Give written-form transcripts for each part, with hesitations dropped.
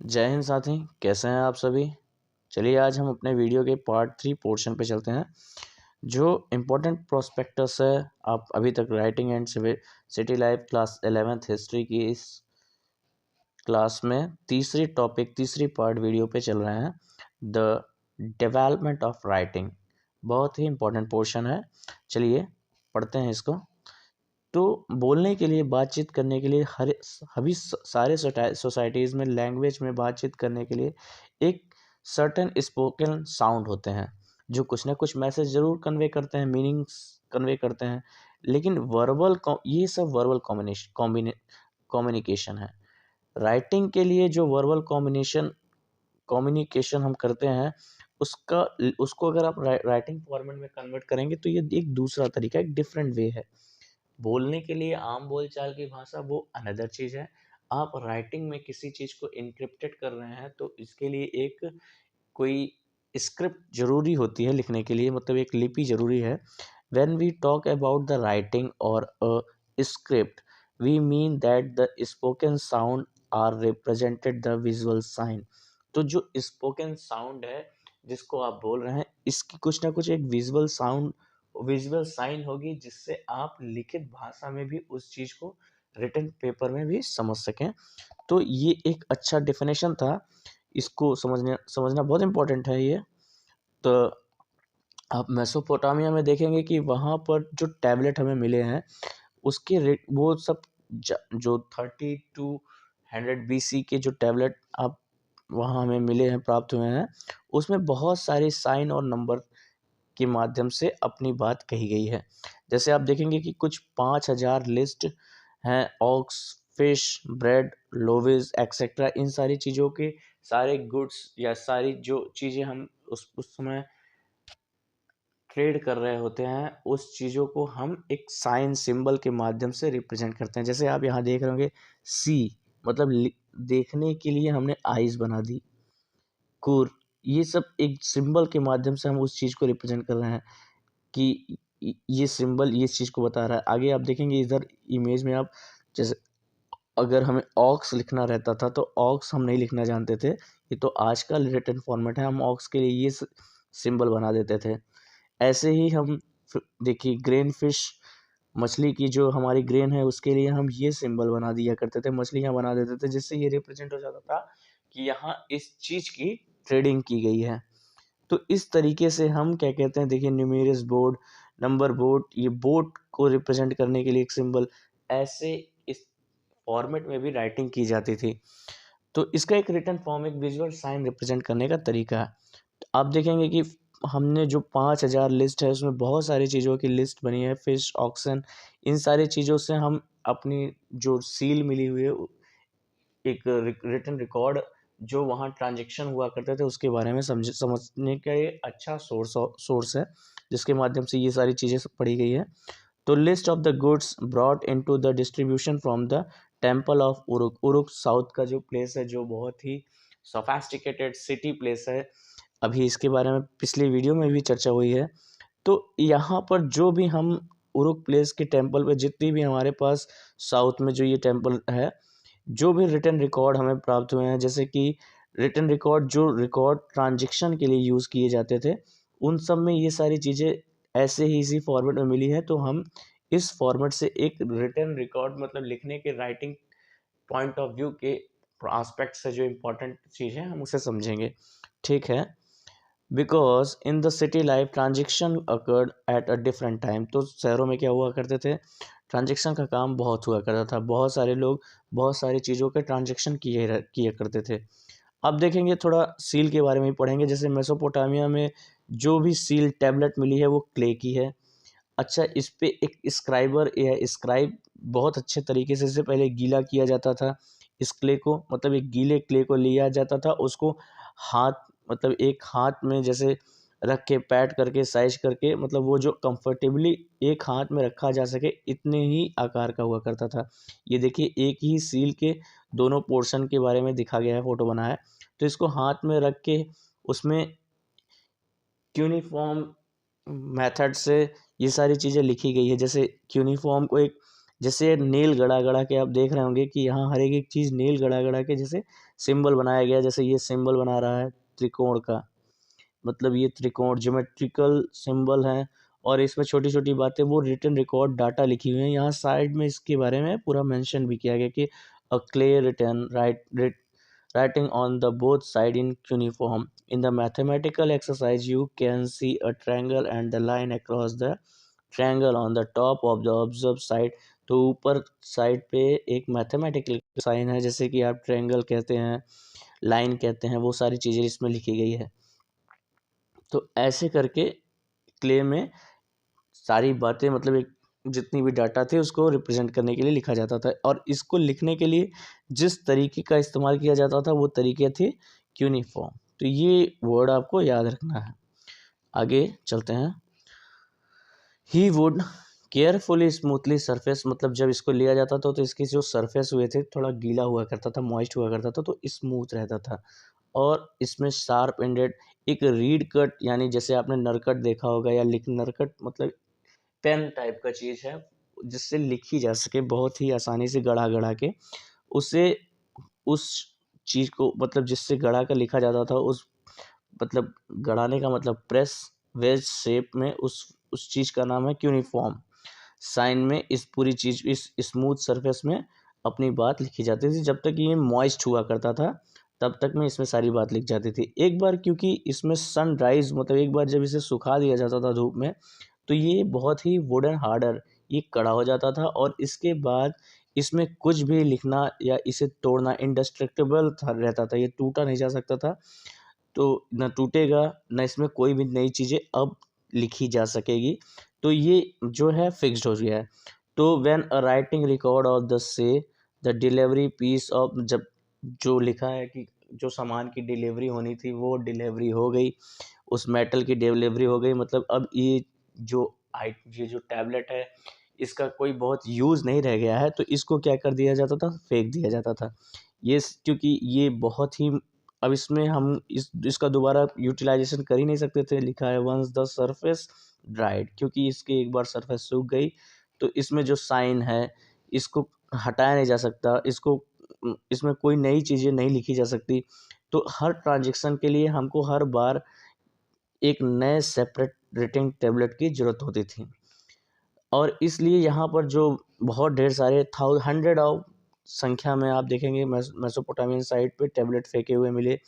जय हिंद साथी, कैसे हैं आप सभी। चलिए आज हम अपने वीडियो के पार्ट 3 पोर्शन पे चलते हैं। जो इम्पोर्टेंट प्रोस्पेक्टस है, आप अभी तक writing and city life class 11th history की इस क्लास में तीसरी पार्ट वीडियो पे चल रहे हैं। द डेवलपमेंट ऑफ राइटिंग बहुत ही इम्पोर्टेंट पोर्शन है। चलिए पढ़ते हैं इसको। तो बोलने के लिए, बातचीत करने के लिए सारे सोसाइटीज़ में लैंग्वेज में बातचीत करने के लिए एक सर्टेन स्पोकन साउंड होते हैं जो कुछ ना कुछ मैसेज ज़रूर कन्वे करते हैं, मीनिंग्स कन्वे करते हैं। लेकिन ये सब वर्बल कम्युनिकेशन है। राइटिंग के लिए जो वर्बल कम्युनिकेशन हम करते हैं उसका उसको अगर आप राइटिंग फॉर्मेट में कन्वर्ट करेंगे तो ये एक दूसरा तरीका, एक डिफरेंट वे है। बोलने के लिए आम बोलचाल की भाषा वो अनदर चीज़ है। आप राइटिंग में किसी चीज़ को इनक्रिप्टेड कर रहे हैं तो इसके लिए एक कोई स्क्रिप्ट ज़रूरी होती है लिखने के लिए, मतलब एक लिपि ज़रूरी है। When we talk about the writing और a script, we mean that the spoken sound are represented the visual sign. तो जो स्पोकन साउंड है जिसको आप बोल रहे हैं, इसकी कुछ ना कुछ एक विजुअल साइन होगी जिससे आप लिखित भाषा में भी उस चीज़ को रिटन पेपर में भी समझ सकें। तो ये एक अच्छा डेफिनेशन था। इसको समझना बहुत इम्पोर्टेंट है ये। तो आप मेसोपोटामिया में देखेंगे कि वहाँ पर जो टैबलेट हमें मिले हैं उसके रेट वो सब जो 3200 BC के जो टैबलेट आप वहाँ हमें मिले हैं, प्राप्त हुए हैं, उसमें बहुत सारे साइन और नंबर के माध्यम से अपनी बात कही गई है। जैसे आप देखेंगे कि कुछ 5000 लिस्ट हैं, ऑक्स, फिश, ब्रेड, लोवेज एक्सेट्रा। इन सारी चीज़ों के सारे गुड्स या सारी जो चीज़ें हम उस समय ट्रेड कर रहे होते हैं, उस चीज़ों को हम एक साइन सिंबल के माध्यम से रिप्रेजेंट करते हैं। जैसे आप यहाँ देख रहे होंगे सी, मतलब देखने के लिए हमने आइज़ बना दी। कुर, ये सब एक सिंबल के माध्यम से हम उस चीज़ को रिप्रेजेंट कर रहे हैं कि ये सिंबल ये इस चीज़ को बता रहा है। आगे आप देखेंगे इधर इमेज में आप, जैसे अगर हमें ऑक्स लिखना रहता था तो ऑक्स हम नहीं लिखना जानते थे। ये तो आज का रिटन फॉर्मेट है, हम ऑक्स के लिए ये सिंबल बना देते थे। ऐसे ही हम देखिए ग्रेन फिश, मछली की जो हमारी ग्रेन है उसके लिए हम ये सिंबल बना दिया करते थे, मछलियाँ बना देते थे, जिससे ये रिप्रेजेंट हो जाता था कि यहाँ इस चीज़ की ट्रेडिंग की गई है। तो इस तरीके से हम क्या कहते हैं, देखिए न्यूमेरस बोर्ड, नंबर बोर्ड, ये बोर्ड को रिप्रेजेंट करने के लिए एक सिंबल, ऐसे इस फॉर्मेट में भी राइटिंग की जाती थी। तो इसका एक रिटन फॉर्म, एक विजुअल साइन रिप्रेजेंट करने का तरीका है। आप देखेंगे कि हमने जो 5000 लिस्ट है उसमें बहुत सारी चीज़ों की लिस्ट बनी है, फिश, ऑक्सन, इन सारी चीज़ों से हम अपनी जो सील मिली हुई है, एक रिटन रिकॉर्ड जो वहाँ ट्रांजैक्शन हुआ करते थे उसके बारे में समझने का ये अच्छा सोर्स है जिसके माध्यम से ये सारी चीज़ें सब पढ़ी गई है। तो list of the goods brought into the distribution from the temple of Uruk. Uruk south का जो प्लेस है, जो बहुत ही सोफेस्टिकेटेड सिटी प्लेस है, अभी इसके बारे में पिछली वीडियो में भी चर्चा हुई है। तो यहाँ पर जो भी हम उरुक प्लेस के टेम्पल पे, जितनी भी हमारे पास साउथ में जो ये टेम्पल है, जो भी रिटन रिकॉर्ड हमें प्राप्त हुए हैं, जैसे कि रिटन रिकॉर्ड जो रिकॉर्ड ट्रांजैक्शन के लिए यूज़ किए जाते थे, उन सब में ये सारी चीज़ें ऐसे ही इसी फॉर्मेट में मिली है। तो हम इस फॉर्मेट से एक रिटन रिकॉर्ड, मतलब लिखने के राइटिंग पॉइंट ऑफ व्यू के एस्पेक्ट से जो इम्पोर्टेंट चीज़ है हम उसे समझेंगे। ठीक है। Because in the city life transaction occurred at a different time. तो शहरों में क्या हुआ करते थे, ट्रांजेक्शन का काम बहुत हुआ करता था, बहुत सारे लोग बहुत सारी चीज़ों के ट्रांजेक्शन किया करते थे। अब देखेंगे थोड़ा सील के बारे में ही पढ़ेंगे। जैसे मेसोपोटामिया में जो भी सील टैबलेट मिली है वो क्ले की है। अच्छा, इस पे एक स्क्राइबर या स्क्राइब बहुत अच्छे तरीके से इससे पहले गीला किया जाता था। इस क्ले को, मतलब एक गीले क्ले को लिया जाता था, उसको हाथ, मतलब एक हाथ में जैसे रख के पैड करके साइज करके, मतलब वो जो कंफर्टेबली एक हाथ में रखा जा सके इतने ही आकार का हुआ करता था। ये देखिए एक ही सील के दोनों पोर्शन के बारे में दिखा गया है, फोटो बना है। तो इसको हाथ में रख के उसमें क्यूनिफॉर्म मेथड से ये सारी चीज़ें लिखी गई है। जैसे क्यूनिफॉर्म को एक जैसे नेल गड़ा गड़ा के आप देख रहे होंगे कि यहाँ हर एक चीज़ नेल गड़ा गड़ा के जैसे सिंबल बनाया गया, जैसे ये सिंबल बना रहा है त्रिकोण का, मतलब ये त्रिकोण ज्योमेट्रिकल सिंबल है, और इसमें छोटी छोटी बातें वो रिटन रिकॉर्ड डाटा लिखी हुई है। यहाँ साइड में इसके बारे में पूरा मेंशन भी किया गया कि a clear written writing on the both side in cuneiform. In the mathematical exercise, you can see a triangle and the line across the triangle on the top of the observed side. तो ऊपर side पे एक mathematical sign है, जैसे कि आप triangle कहते हैं, लाइन कहते हैं, वो सारी चीज़ें इसमें लिखी गई है। तो ऐसे करके क्ले में सारी बातें, मतलब एक जितनी भी डाटा थे उसको रिप्रेजेंट करने के लिए लिखा जाता था, और इसको लिखने के लिए जिस तरीके का इस्तेमाल किया जाता था वो तरीके थे क्यूनिफॉर्म। तो ये वर्ड आपको याद रखना है। आगे चलते हैं। He would carefully smoothly surface, मतलब जब इसको लिया जाता था तो इसके जो सरफेस हुए थे थोड़ा गीला हुआ करता था, मॉइस्ट हुआ करता था, तो स्मूथ रहता था। और इसमें शार्प एंडेड एक रीड कट, यानी जैसे आपने नरकट देखा होगा, या लिख नरकट मतलब पेन टाइप का चीज़ है जिससे लिखी जा सके बहुत ही आसानी से गढ़ा गढ़ा के, उसे उस चीज़ को मतलब जिससे गढ़ा कर लिखा जाता था, उस मतलब गढ़ाने का मतलब प्रेस वेज शेप में उस चीज़ का नाम है क्यूनिफॉर्म। साइन में इस पूरी चीज़ इस स्मूथ सरफेस में अपनी बात लिखी जाती थी। जब तक ये मॉइस्ट हुआ करता था तब तक में इसमें सारी बात लिख जाती थी। एक बार क्योंकि इसमें सन राइज मतलब एक बार जब इसे सुखा दिया जाता था धूप में, तो ये बहुत ही वुडन हार्डर, ये कड़ा हो जाता था, और इसके बाद इसमें कुछ भी लिखना या इसे तोड़ना इंडेस्ट्रक्टिबल रहता था, ये टूटा नहीं जा सकता था। तो न टूटेगा, न इसमें कोई भी नई चीज़ें अब लिखी जा सकेगी। तो ये जो है फिक्स्ड हो गया है। तो when a writing record of the से द डिलीवरी पीस ऑफ, जब जो लिखा है कि जो सामान की डिलीवरी होनी थी वो डिलीवरी हो गई, उस मेटल की डिलीवरी हो गई, मतलब अब ये जो टैबलेट है इसका कोई बहुत यूज़ नहीं रह गया है, तो इसको क्या कर दिया जाता था, फेंक दिया जाता था। क्योंकि ये बहुत ही, अब इसमें हम इसका दोबारा यूटिलाइजेशन कर ही नहीं सकते थे। लिखा है वंस द सरफेस ड्राइड, क्योंकि इसकी एक बार सरफेस सूख गई तो इसमें जो साइन है इसको हटाया नहीं जा सकता, इसमें कोई नई चीज़ें नहीं लिखी जा सकती। तो हर ट्रांजेक्शन के लिए हमको हर बार एक नए सेपरेट रेटिंग टैबलेट की ज़रूरत होती थी, और इसलिए यहाँ पर जो बहुत ढेर सारे हंड्रेड ऑफ संख्या में आप देखेंगे मेसोपोटामियन साइट पे टैबलेट फेंके हुए मिले।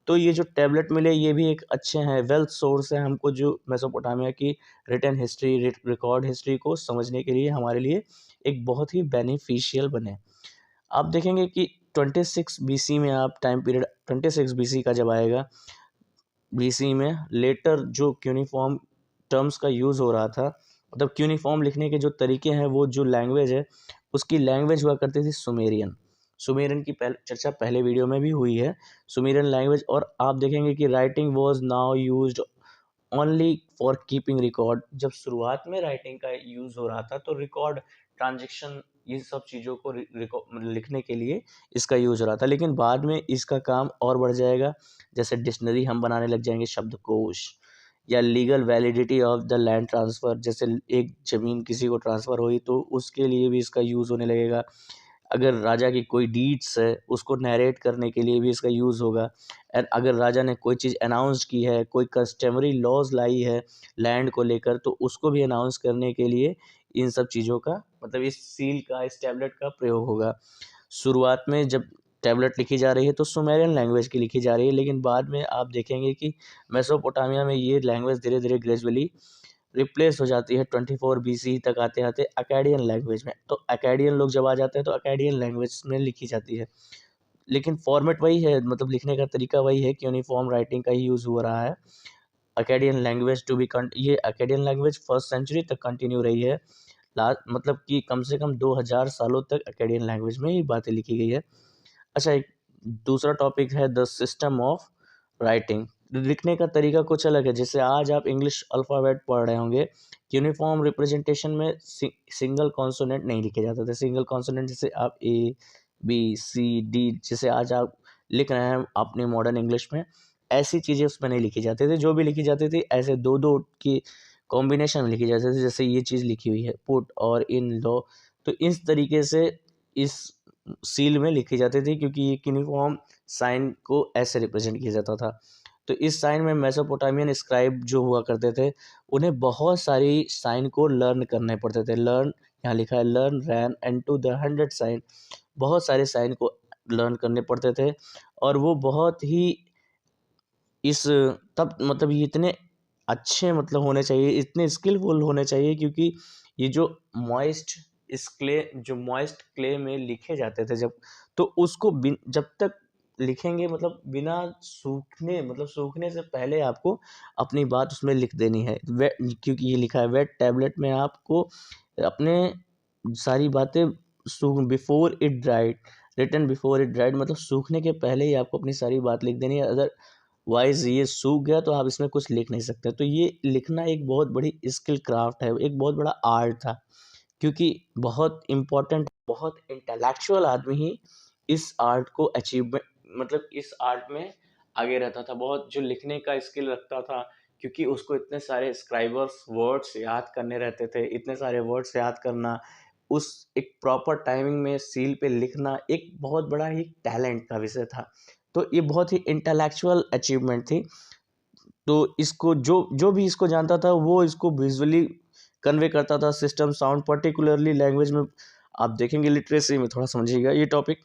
तो ये जो टैबलेट मिले ये भी एक अच्छे हैं, वेल्थ सोर्स है हमको, जो मेसोपोटामिया की रिटन हिस्ट्री रिकॉर्ड हिस्ट्री को समझने के लिए हमारे लिए एक बहुत ही बेनिफिशियल बने। आप देखेंगे कि 26 बीसी में, आप टाइम पीरियड 26 बीसी का जब आएगा, बीसी में लेटर जो क्यूनिफॉर्म टर्म्स का यूज़ हो रहा था, मतलब क्यूनिफॉर्म लिखने के जो तरीके हैं, वो जो लैंग्वेज है उसकी लैंग्वेज हुआ करती थी सुमेरियन। सुमेरियन की चर्चा पहले वीडियो में भी हुई है, सुमेरियन लैंग्वेज। और आप देखेंगे कि writing was now used only for keeping record. जब शुरुआत में राइटिंग का यूज़ हो रहा था तो रिकॉर्ड, ट्रांजेक्शन, ये सब चीज़ों को लिखने के लिए इसका यूज़ हो रहा था, लेकिन बाद में इसका काम और बढ़ जाएगा। जैसे डिक्शनरी हम बनाने लग जाएंगे, शब्दकोश, या legal validity of the land transfer, जैसे एक ज़मीन किसी को ट्रांसफ़र हुई तो उसके लिए भी इसका यूज़ होने लगेगा। अगर राजा की कोई डीड्स है उसको नरेट करने के लिए भी इसका यूज़ होगा। और अगर राजा ने कोई चीज़ अनाउंस की है, कोई कस्टमरी लॉज लाई है लैंड को लेकर, तो उसको भी अनाउंस करने के लिए इन सब चीज़ों का, मतलब इस सील का, इस टैबलेट का प्रयोग होगा। शुरुआत में जब टैबलेट लिखी जा रही है तो सुमेरियन लैंग्वेज की लिखी जा रही है, लेकिन बाद में आप देखेंगे कि मेसोपोटामिया में ये लैंग्वेज धीरे धीरे ग्रेजुअली रिप्लेस हो जाती है 24 बीसी तक आते आते अकैडियन लैंग्वेज में। तो अकैडियन लोग जब आ जाते हैं तो अकैडियन लैंग्वेज में लिखी जाती है, लेकिन फॉर्मेट वही है, मतलब लिखने का तरीका वही है, यूनिफॉर्म राइटिंग का ही यूज़ हो रहा है। अकैडियन लैंग्वेज ये अकैडियन लैंग्वेज फर्स्ट सेंचुरी तक कंटिन्यू रही है। मतलब कि कम से कम 2000 सालों तक अकैडियन लैंग्वेज में ही बातें लिखी गई है। अच्छा, एक दूसरा टॉपिक है द सिस्टम ऑफ राइटिंग। लिखने का तरीका कुछ अलग है। जैसे आज आप इंग्लिश अल्फ़ाबेट पढ़ रहे होंगे, यूनिफॉर्म रिप्रेजेंटेशन में सिंगल कॉन्सोनेंट नहीं लिखे जाते थे। सिंगल कॉन्सोनेंट जैसे आप ए, बी, सी, डी, जैसे आज आप लिख रहे हैं अपने मॉडर्न इंग्लिश में, ऐसी चीज़ें उसमें नहीं लिखी जाती थी। जो भी लिखी जाती थी ऐसे दो दो की कॉम्बिनेशन में लिखी जाती थी। जैसे ये चीज़ लिखी हुई है, पुट और इन लो, तो इस तरीके से इस सील में लिखी जाती थी, क्योंकि ये यूनिफॉर्म साइन को ऐसे रिप्रेजेंट किया जाता था। तो इस साइन में मेसोपोटामियन स्क्राइब जो हुआ करते थे, उन्हें बहुत सारी साइन को लर्न करने पड़ते थे। लर्न, यहाँ लिखा है learn ran and to the 100 sign, बहुत सारे साइन को लर्न करने पड़ते थे। और वो बहुत ही इस तब मतलब ये इतने अच्छे मतलब होने चाहिए, इतने स्किलफुल होने चाहिए, क्योंकि ये जो मॉइस्ट क्ले में लिखे जाते थे जब, तो उसको जब तक लिखेंगे मतलब बिना सूखने, मतलब सूखने से पहले आपको अपनी बात उसमें लिख देनी है। क्योंकि ये लिखा है वेट टैबलेट में, आपको अपने सारी बातें before it dried, written before it dried, मतलब सूखने के पहले ही आपको अपनी सारी बात लिख देनी है। अगर वाइज ये सूख गया तो आप इसमें कुछ लिख नहीं सकते। तो ये लिखना एक बहुत बड़ी स्किल क्राफ्ट है, एक बहुत बड़ा आर्ट था, क्योंकि बहुत इम्पोर्टेंट, बहुत इंटेलेक्चुअल आदमी ही इस आर्ट को अचीवमेंट, मतलब इस आर्ट में आगे रहता था, बहुत जो लिखने का स्किल रखता था, क्योंकि उसको इतने सारे स्क्राइबर्स वर्ड्स याद करने रहते थे। इतने सारे वर्ड्स याद करना, उस एक प्रॉपर टाइमिंग में सील पे लिखना, एक बहुत बड़ा ही टैलेंट का विषय था। तो ये बहुत ही इंटेलेक्चुअल अचीवमेंट थी। तो इसको जो जो भी इसको जानता था वो इसको विजुअली कन्वे करता था, सिस्टम साउंड, पर्टिकुलरली लैंग्वेज में आप देखेंगे, लिटरेसी में थोड़ा समझिएगा ये टॉपिक।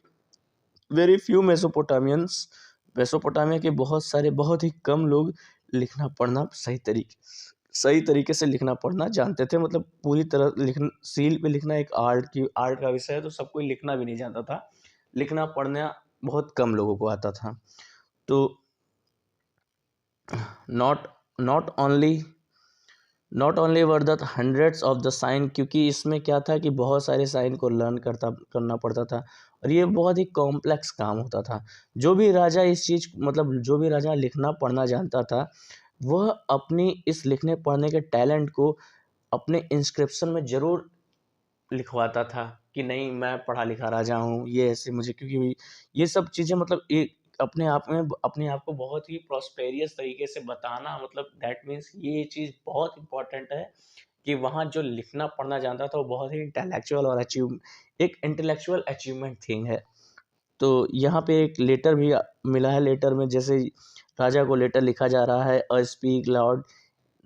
वेरी फ्यू मेसोपोटामियंस, मेसोपोटामिया के बहुत ही कम लोग लिखना पढ़ना सही तरीके से लिखना पढ़ना जानते थे। मतलब पूरी तरह लिखना, सील पे लिखना एक आर्ट का विषय है, तो सब कोई लिखना भी नहीं जानता था, लिखना पढ़ना बहुत कम लोगों को आता था। तो not not only not only were the hundreds of the sign, क्योंकि इसमें क्या था कि बहुत सारे साइन को लर्न करना पड़ता था, और ये बहुत ही कॉम्प्लेक्स काम होता था। जो भी राजा इस चीज़, मतलब जो भी राजा लिखना पढ़ना जानता था, वह अपनी इस लिखने पढ़ने के टैलेंट को अपने इंस्क्रिप्शन में ज़रूर लिखवाता था कि नहीं, मैं पढ़ा लिखा राजा हूँ, ये ऐसे मुझे, क्योंकि ये सब चीज़ें मतलब एक अपने आप को बहुत ही प्रॉस्पेरियस तरीके से बताना, मतलब दैट मीन्स ये चीज़ बहुत इंपॉर्टेंट है कि वहाँ जो लिखना पढ़ना जानता था वो बहुत ही इंटेलेक्चुअल और एक इंटेलेक्चुअल अचीवमेंट थिंग है। तो यहाँ पे एक लेटर भी मिला है। लेटर में जैसे राजा को लेटर लिखा जा रहा है, a speak loud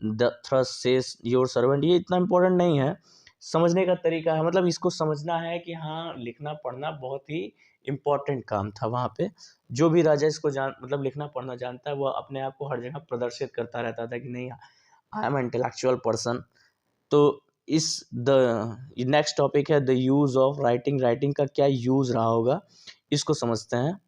the thus says your servant, ये इतना इम्पोर्टेंट नहीं है, समझने का तरीका है। मतलब इसको समझना है कि हाँ, लिखना पढ़ना बहुत ही इम्पोर्टेंट काम था वहाँ पे। जो भी राजा इसको मतलब लिखना पढ़ना जानता है, वो अपने आप को हर जगह प्रदर्शित करता रहता था कि नहीं, आई एम इंटेलेक्चुअल पर्सन। तो इस द नेक्स्ट टॉपिक है the use of writing. Writing का क्या यूज़ रहा होगा, इसको समझते हैं।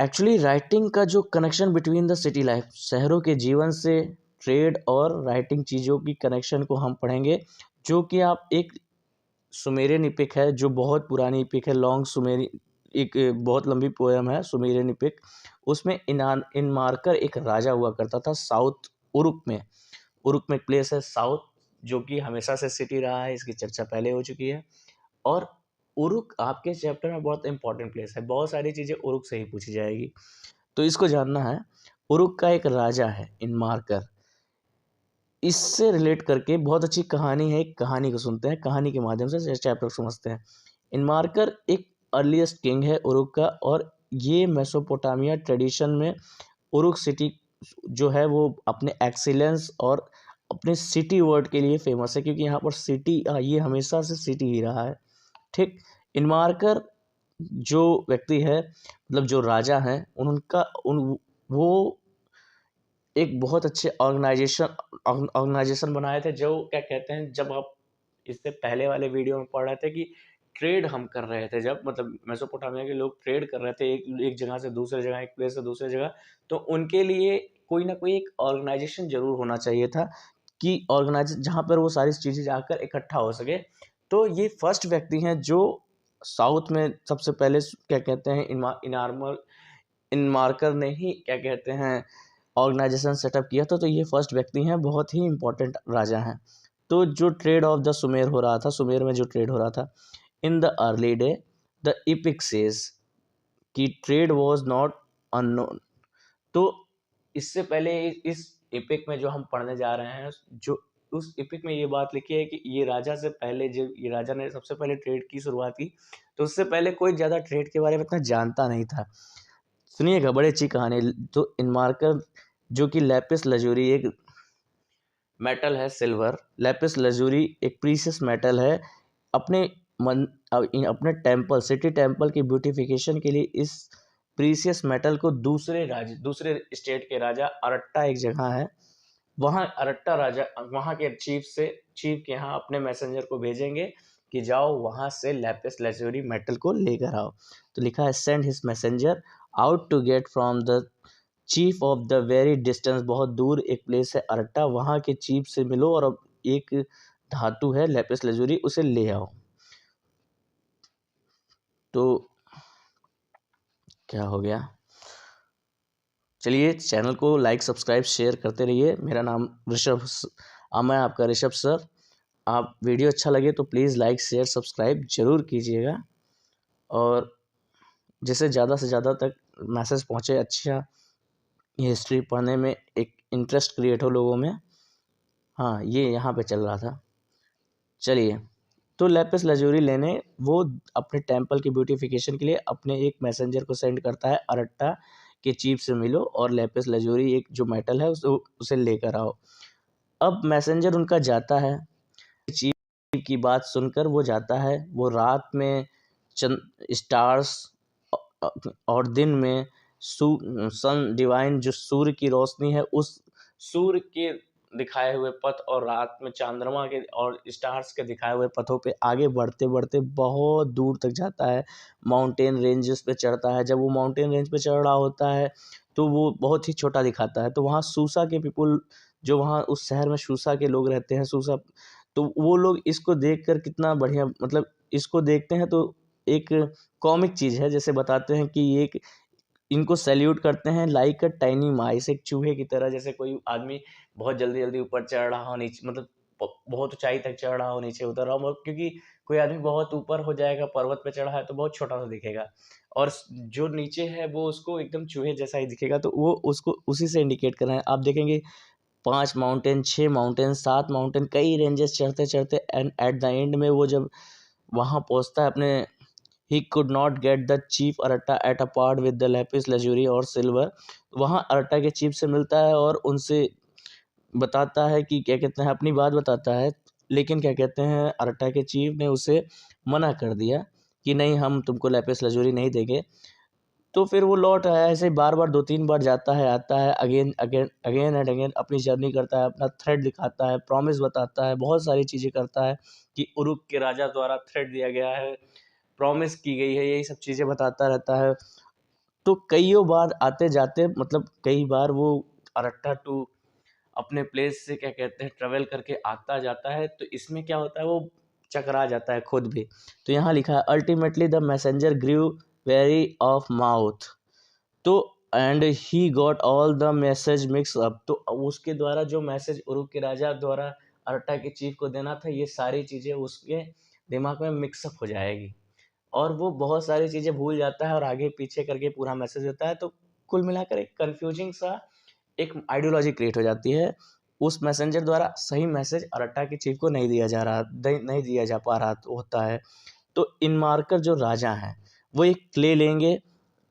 एक्चुअली राइटिंग का जो connection between the city life, शहरों के जीवन से ट्रेड और राइटिंग चीज़ों की कनेक्शन को हम पढ़ेंगे, जो कि आप एक सुमेरियन इपिक है, जो बहुत पुरानी इपिक है, लॉन्ग सुमेरी, एक बहुत लंबी पोएम है सुमेरियन इपिक। उसमें इन मार्कर एक राजा हुआ करता था साउथ उरुक में। उरुक में एक प्लेस है साउथ, जो कि हमेशा से सिटी रहा है, इसकी चर्चा पहले हो चुकी है। और उरुक आपके चैप्टर में बहुत इंपॉर्टेंट प्लेस है, बहुत सारी चीज़ें उरुक से ही पूछी जाएगी, तो इसको जानना है। उरुक का एक राजा है इन मार्कर, इससे रिलेट करके बहुत अच्छी कहानी है, एक कहानी को सुनते हैं, कहानी के माध्यम से चैप्टर समझते हैं। इन मार्कर एक अर्लीस्ट किंग है उरुक का, और ये मेसोपोटामिया ट्रेडिशन में उरुक सिटी जो है वो अपने एक्सीलेंस और अपने सिटी वर्ड के लिए फेमस है, क्योंकि यहाँ पर सिटी, ये हमेशा से सिटी ही रहा है। ठीक, इन मार्कर जो व्यक्ति है, मतलब जो राजा हैं, उनका वो एक बहुत अच्छे ऑर्गेनाइजेशन बनाए थे, जो क्या कहते हैं, जब आप इससे पहले वाले वीडियो में पढ़ रहे थे कि ट्रेड हम कर रहे थे, जब मतलब मेसोपोटामिया के लोग ट्रेड कर रहे थे एक जगह से दूसरे जगह, एक प्लेस से दूसरे जगह, तो उनके लिए कोई ना कोई एक ऑर्गेनाइजेशन जरूर होना चाहिए था, कि ऑर्गेनाइज जहाँ पर वो सारी चीज़ें जाकर इकट्ठा हो सके। तो ये फर्स्ट व्यक्ति हैं जो साउथ में सबसे पहले क्या कहते हैं, इन मार्कर ने ही क्या कहते हैं ऑर्गेनाइजेशन सेटअप किया था। तो ये फर्स्ट व्यक्ति हैं, बहुत ही इंपॉर्टेंट राजा हैं। तो जो ट्रेड ऑफ द सुमेर हो रहा था, सुमेर में जो ट्रेड हो रहा था, in the early day the EPIC says कि ट्रेड वाज नॉट अननोन। तो इससे पहले इस इपिक में जो हम पढ़ने जा रहे हैं, जो उस एपिक में ये बात लिखी है कि ये राजा से पहले, जब ये राजा ने सबसे पहले ट्रेड की शुरुआत की, तो उससे पहले कोई ज़्यादा ट्रेड के बारे में इतना जानता नहीं था। सुनिएगा, बड़ी अच्छी कहानी। तो इनमार्कर जो कि लैपिस लजूरी एक मेटल है, सिल्वर, लैपिस लजूरी एक प्रीशियस मेटल है। अपने अपने टेम्पल, सिटी टेम्पल की ब्यूटिफिकेशन के लिए इस प्रीशियस मेटल को दूसरे स्टेट के राजा, अरट्टा एक जगह है, वहाँ अरट्टा राजा वहाँ के चीफ के यहाँ अपने मैसेंजर को भेजेंगे कि जाओ वहाँ से लैपिस लैजुरी मेटल को लेकर आओ। तो लिखा है send his messenger out to get from the chief of the very distance, बहुत दूर एक प्लेस है अरट्टा, वहाँ के चीफ से मिलो और अब एक धातु है लैपिस लैजुरी, उसे ले आओ। तो क्या हो गया, चलिए चैनल को लाइक सब्सक्राइब शेयर करते रहिए। मेरा नाम मैं आपका ऋषभ सर। आप वीडियो अच्छा लगे तो प्लीज़ लाइक शेयर सब्सक्राइब ज़रूर कीजिएगा, और जिससे ज़्यादा से ज़्यादा तक मैसेज पहुँचे, अच्छा ये हिस्ट्री पढ़ने में एक इंटरेस्ट क्रिएट हो लोगों में। हाँ, ये यहाँ पे चल रहा था। चलिए, तो लैपिस लैजुरी लेने वो अपने टेम्पल की ब्यूटिफिकेशन के लिए अपने एक मैसेंजर को सेंड करता है, अरट्टा के चीफ से मिलो और लैपिस लैजुरी एक जो मेटल है उसे लेकर आओ। अब मैसेंजर उनका जाता है, चीफ की बात सुनकर वो जाता है। वो रात में स्टार्स और दिन में सन डिवाइन जो सूर्य की रोशनी है, उस सूर्य के दिखाए हुए पथ और रात में चंद्रमा के और स्टार्स के दिखाए हुए पथों पे आगे बढ़ते बढ़ते बहुत दूर तक जाता है, माउंटेन रेंजेस पे चढ़ता है। जब वो माउंटेन रेंज पे चढ़ रहा होता है तो वो बहुत ही छोटा दिखाता है। तो वहाँ सूसा के पीपल, जो वहाँ उस शहर में सूसा के लोग रहते हैं, सूसा, तो वो लोग इसको देखकर कितना बढ़िया, मतलब इसको देखते हैं तो एक कॉमिक चीज़ है, जैसे बताते हैं कि ये एक, इनको सैल्यूट करते हैं लाइक अ टाइनी माइस, एक चूहे की तरह। जैसे कोई आदमी बहुत जल्दी जल्दी ऊपर चढ़ रहा हो, नीचे मतलब बहुत ऊंचाई तक चढ़ रहा हो, नीचे उतर रहा हो, क्योंकि कोई आदमी बहुत ऊपर हो जाएगा, पर्वत पे चढ़ा है तो बहुत छोटा सा दिखेगा, और जो नीचे है वो उसको एकदम चूहे जैसा ही दिखेगा। तो वो उसको उसी से इंडिकेट कर रहे हैं। आप देखेंगे 5 माउंटेन, 6 माउंटेन, 7 माउंटेन, कई रेंजेस चढ़ते चढ़ते एंड एट द एंड में वो जब वहाँ पहुँचता है अपने, he could not get the chief Aratta at a part with the lapis lazuli और सिल्वर। वहाँ अरट्टा के चीफ से मिलता है और उनसे बताता है कि क्या कहते हैं, अपनी बात बताता है, लेकिन क्या कहते हैं, अरट्टा के चीफ ने उसे मना कर दिया कि नहीं, हम तुमको लैपिस लैजुरी नहीं देंगे। तो फिर वो लौट आया, ऐसे बार बार 2-3 बार जाता है, आता है, again again again and again अपनी जर्नी करता है, अपना थ्रेड दिखाता है, प्रॉमिस बताता है, बहुत सारी चीज़ें करता है कि उरुक के राजा द्वारा थ्रेड दिया गया है, प्रॉमिस की गई है, यही सब चीज़ें बताता रहता है। तो कईयों बार आते जाते, मतलब कई बार वो अरट्टा टू अपने प्लेस से क्या कहते हैं ट्रेवल करके आता जाता है। तो इसमें क्या होता है, वो चकरा जाता है खुद भी। तो यहाँ लिखा है ultimately the messenger grew weary of mouth, तो and he got all the message mix up. तो उसके द्वारा जो मैसेज उरुक के राजा द्वारा अरट्टा के चीफ को देना था, ये सारी चीज़ें उसके दिमाग में मिक्सअप हो जाएगी और वो बहुत सारी चीज़ें भूल जाता है और आगे पीछे करके पूरा मैसेज देता है। तो कुल मिलाकर एक कन्फ्यूजिंग सा एक आइडियोलॉजी क्रिएट हो जाती है। उस मैसेंजर द्वारा सही मैसेज अरट्टा के चीफ को नहीं दिया जा रहा, नहीं दिया जा पा रहा होता है। तो इनमार्कर जो राजा हैं वो एक क्ले लेंगे,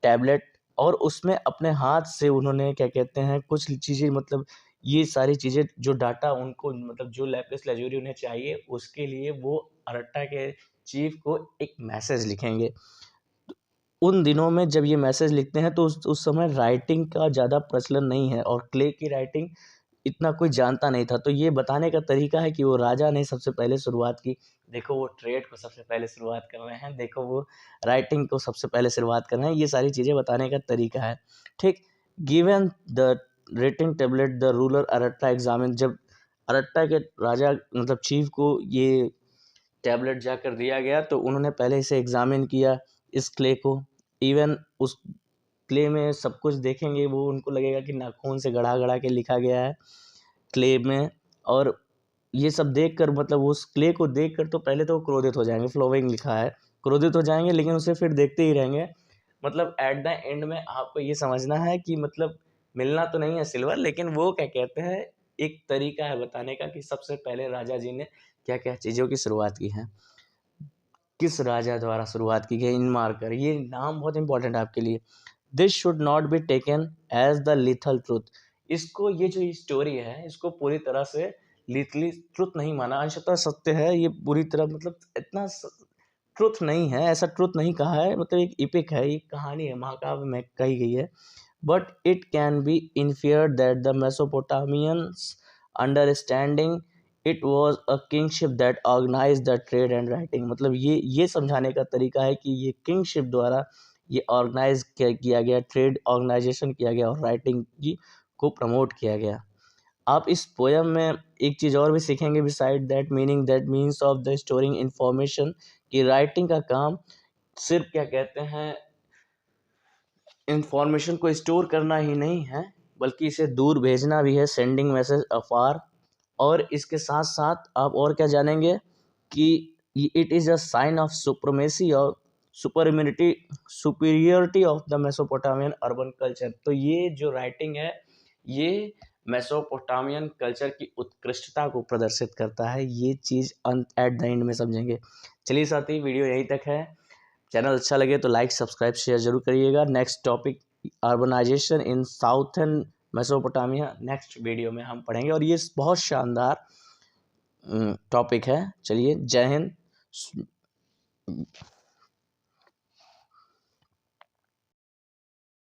टैबलेट, और उसमें अपने हाथ से उन्होंने क्या कहते हैं कुछ चीज़ें, मतलब ये सारी चीज़ें जो डाटा उनको, मतलब जो लैपिस लैजुरी उन्हें चाहिए, उसके लिए वो अरट्टा के चीफ को एक मैसेज लिखेंगे। उन दिनों में जब ये मैसेज लिखते हैं तो उस समय राइटिंग का ज़्यादा प्रचलन नहीं है और क्ले की राइटिंग इतना कोई जानता नहीं था। तो ये बताने का तरीका है कि वो राजा ने सबसे पहले शुरुआत की, देखो वो ट्रेड को सबसे पहले शुरुआत कर रहे हैं, देखो वो राइटिंग को सबसे पहले शुरुआत कर रहे हैं, ये सारी चीज़ें बताने का तरीका है। ठीक, given the writing tablet the ruler Aratta examine, जब अरट्टा के राजा मतलब चीफ को ये टैबलेट जाकर दिया गया तो उन्होंने पहले इसे एग्जामिन किया इस क्ले को। इवन उस क्ले में सब कुछ देखेंगे वो उनको लगेगा कि नाखून से गढ़ा गढ़ा के लिखा गया है क्ले में। और ये सब देखकर, मतलब उस क्ले को देखकर तो पहले तो वो क्रोधित हो जाएंगे, फ्लोविंग लिखा है, क्रोधित हो जाएंगे, लेकिन उसे फिर देखते ही रहेंगे। मतलब एट द एंड में आपको ये समझना है कि मतलब मिलना तो नहीं है सिल्वर, लेकिन वो क्या कहते हैं एक तरीका है बताने का कि सबसे पहले राजा जी ने क्या क्या चीज़ों की शुरुआत की है, किस राजा द्वारा शुरुआत की गई इन मार्कर। ये नाम बहुत इंपॉर्टेंट है आपके लिए। This should not be taken as the lethal truth. इसको, ये जो स्टोरी है, इसको पूरी तरह से लिथली ट्रुथ नहीं माना, अंशतः सत्य है ये पूरी तरह, मतलब इतना ट्रुथ नहीं है, ऐसा ट्रुथ नहीं कहा है, मतलब एक इपिक है, एक कहानी है, महाकाव्य में कही गई है। But it can be inferred that the Mesopotamians understanding it was a kingship that organized the trade and writing। मतलब ये समझाने का तरीका है कि ये किंगशिप द्वारा ये ऑर्गेनाइज किया गया, ट्रेड ऑर्गेनाइजेशन किया गया और राइटिंग की को प्रमोट किया गया। आप इस पोयम में एक चीज़ और भी सीखेंगे beside that meaning, that means of the storing information, कि राइटिंग का काम सिर्फ क्या कहते हैं, इंफॉर्मेशन को स्टोर करना ही नहीं है, बल्कि इसे दूर भेजना भी है, सेंडिंग मैसेज अफार। और इसके साथ साथ आप और क्या जानेंगे कि it is a sign of supremacy और superiority of the Mesopotamian urban culture. तो ये जो राइटिंग है, ये मेसोपोटामियन कल्चर की उत्कृष्टता को प्रदर्शित करता है। ये चीज़ एट द एंड में समझेंगे। चलिए साथी, वीडियो यहीं तक है। चैनल अच्छा लगे तो लाइक, सब्सक्राइब, शेयर जरूर करिएगा। Next topic urbanization in southern Mesopotamia next video में हम पढ़ेंगे, और ये बहुत शानदार टॉपिक है। चलिए, जय हिंद।